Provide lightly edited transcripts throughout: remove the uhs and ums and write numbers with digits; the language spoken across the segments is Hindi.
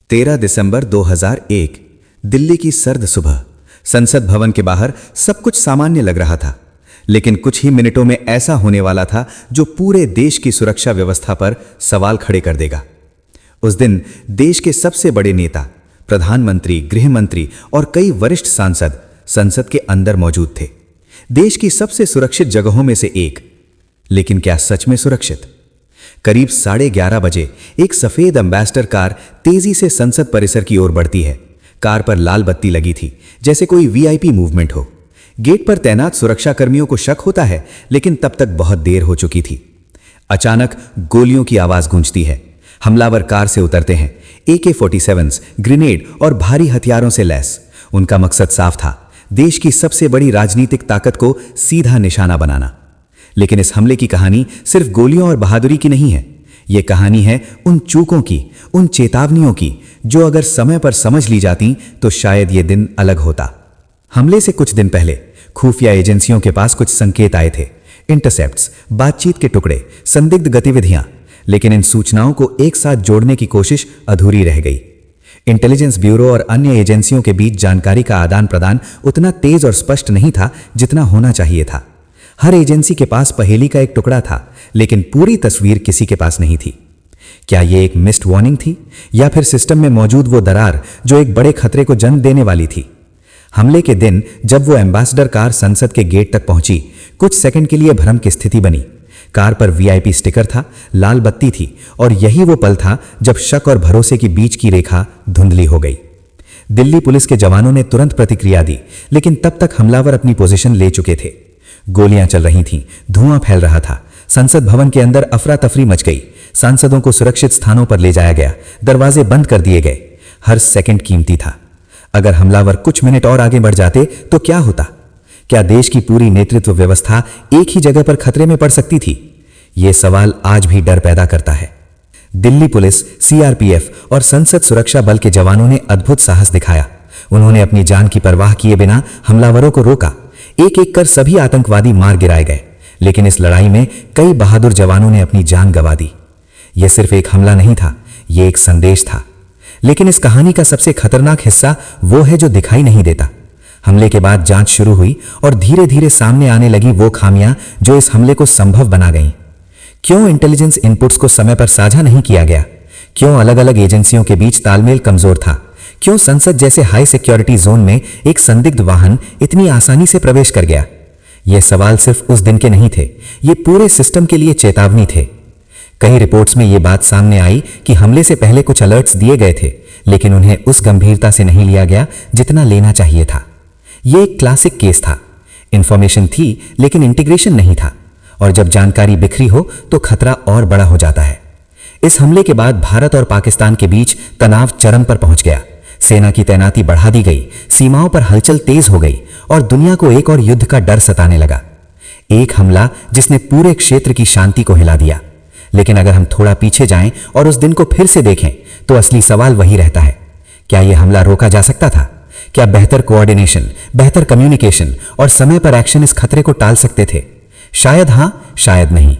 13 दिसंबर 2001 दिल्ली की सर्द सुबह। संसद भवन के बाहर सब कुछ सामान्य लग रहा था, लेकिन कुछ ही मिनटों में ऐसा होने वाला था जो पूरे देश की सुरक्षा व्यवस्था पर सवाल खड़े कर देगा। उस दिन देश के सबसे बड़े नेता, प्रधानमंत्री, गृह मंत्री और कई वरिष्ठ सांसद संसद के अंदर मौजूद थे। देश की सबसे सुरक्षित जगहों में से एक। लेकिन क्या सच में सुरक्षित? करीब 11:30 बजे एक सफेद एम्बेसडर कार तेजी से संसद परिसर की ओर बढ़ती है। कार पर लाल बत्ती लगी थी, जैसे कोई वीआईपी मूवमेंट हो। गेट पर तैनात सुरक्षा कर्मियों को शक होता है, लेकिन तब तक बहुत देर हो चुकी थी। अचानक गोलियों की आवाज गूंजती है। हमलावर कार से उतरते हैं, AK-47, ग्रेनेड और भारी हथियारों से लैस। उनका मकसद साफ था, देश की सबसे बड़ी राजनीतिक ताकत को सीधा निशाना बनाना। लेकिन इस हमले की कहानी सिर्फ गोलियों और बहादुरी की नहीं है। यह कहानी है उन चूकों की, उन चेतावनियों की, जो अगर समय पर समझ ली जाती तो शायद यह दिन अलग होता। हमले से कुछ दिन पहले खुफिया एजेंसियों के पास कुछ संकेत आए थे, इंटरसेप्ट्स, बातचीत के टुकड़े, संदिग्ध गतिविधियां। लेकिन इन सूचनाओं को एक साथ जोड़ने की कोशिश अधूरी रह गई। इंटेलिजेंस ब्यूरो और अन्य एजेंसियों के बीच जानकारी का आदान प्रदान उतना तेज और स्पष्ट नहीं था जितना होना चाहिए था। हर एजेंसी के पास पहेली का एक टुकड़ा था, लेकिन पूरी तस्वीर किसी के पास नहीं थी। क्या यह एक मिस्ड वार्निंग थी, या फिर सिस्टम में मौजूद वो दरार जो एक बड़े खतरे को जन्म देने वाली थी? हमले के दिन जब वो एम्बेसडर कार संसद के गेट तक पहुंची, कुछ सेकंड के लिए भ्रम की स्थिति बनी। कार पर वीआईपी स्टिकर था, लाल बत्ती थी, और यही वो पल था जब शक और भरोसे के बीच की रेखा धुंधली हो गई। दिल्ली पुलिस के जवानों ने तुरंत प्रतिक्रिया दी, लेकिन तब तक हमलावर अपनी पोजीशन ले चुके थे। गोलियां चल रही थीं, धुआं फैल रहा था। संसद भवन के अंदर अफरा तफरी मच गई। सांसदों को सुरक्षित स्थानों पर ले जाया गया, दरवाजे बंद कर दिए गए। हर सेकंड कीमती था। अगर हमलावर कुछ मिनट और आगे बढ़ जाते तो क्या होता? क्या देश की पूरी नेतृत्व व्यवस्था एक ही जगह पर खतरे में पड़ सकती थी? यह सवाल आज भी डर पैदा करता है। दिल्ली पुलिस, CRPF और संसद सुरक्षा बल के जवानों ने अद्भुत साहस दिखाया। उन्होंने अपनी जान की परवाह किए बिना हमलावरों को रोका। एक एक कर सभी आतंकवादी मार गिराए गए, लेकिन इस लड़ाई में कई बहादुर जवानों ने अपनी जान गंवा दी। यह सिर्फ एक हमला नहीं था, यह एक संदेश था। लेकिन इस कहानी का सबसे खतरनाक हिस्सा वो है जो दिखाई नहीं देता। हमले के बाद जांच शुरू हुई और धीरे धीरे सामने आने लगी वो खामियां जो इस हमले को संभव बना गईं। क्यों इंटेलिजेंस इनपुट्स को समय पर साझा नहीं किया गया? क्यों अलग अलग एजेंसियों के बीच तालमेल कमजोर था? क्यों संसद जैसे हाई सिक्योरिटी जोन में एक संदिग्ध वाहन इतनी आसानी से प्रवेश कर गया? ये सवाल सिर्फ उस दिन के नहीं थे, ये पूरे सिस्टम के लिए चेतावनी थे। कई रिपोर्ट्स में यह बात सामने आई कि हमले से पहले कुछ अलर्ट्स दिए गए थे, लेकिन उन्हें उस गंभीरता से नहीं लिया गया जितना लेना चाहिए था। यह एक क्लासिक केस था। इंफॉर्मेशन थी, लेकिन इंटीग्रेशन नहीं था, और जब जानकारी बिखरी हो तो खतरा और बड़ा हो जाता है। इस हमले के बाद भारत और पाकिस्तान के बीच तनाव चरम पर पहुंच गया। सेना की तैनाती बढ़ा दी गई, सीमाओं पर हलचल तेज हो गई, और दुनिया को एक और युद्ध का डर सताने लगा। एक हमला जिसने पूरे क्षेत्र की शांति को हिला दिया। लेकिन अगर हम थोड़ा पीछे जाएं और उस दिन को फिर से देखें, तो असली सवाल वही रहता है, क्या यह हमला रोका जा सकता था? क्या बेहतर कोऑर्डिनेशन, बेहतर कम्युनिकेशन और समय पर एक्शन इस खतरे को टाल सकते थे? शायद हां, शायद नहीं।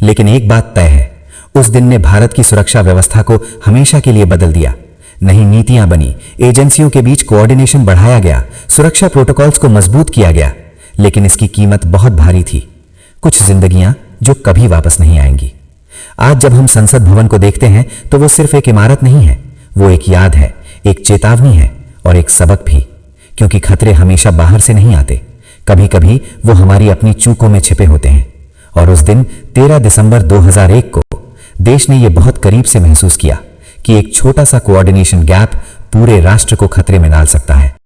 लेकिन एक बात तय है, उस दिन ने भारत की सुरक्षा व्यवस्था को हमेशा के लिए बदल दिया। नई नीतियां बनी, एजेंसियों के बीच कोऑर्डिनेशन बढ़ाया गया, सुरक्षा प्रोटोकॉल्स को मजबूत किया गया। लेकिन इसकी कीमत बहुत भारी थी, कुछ जिंदगियां जो कभी वापस नहीं आएंगी। आज जब हम संसद भवन को देखते हैं तो वो सिर्फ एक इमारत नहीं है, वो एक याद है, एक चेतावनी है और एक सबक भी। क्योंकि खतरे हमेशा बाहर से नहीं आते, कभी कभी वो हमारी अपनी चूकों में छिपे होते हैं। और उस दिन 13 दिसंबर 2001 को देश ने यह बहुत करीब से महसूस किया कि एक छोटा सा कोऑर्डिनेशन गैप पूरे राष्ट्र को खतरे में डाल सकता है।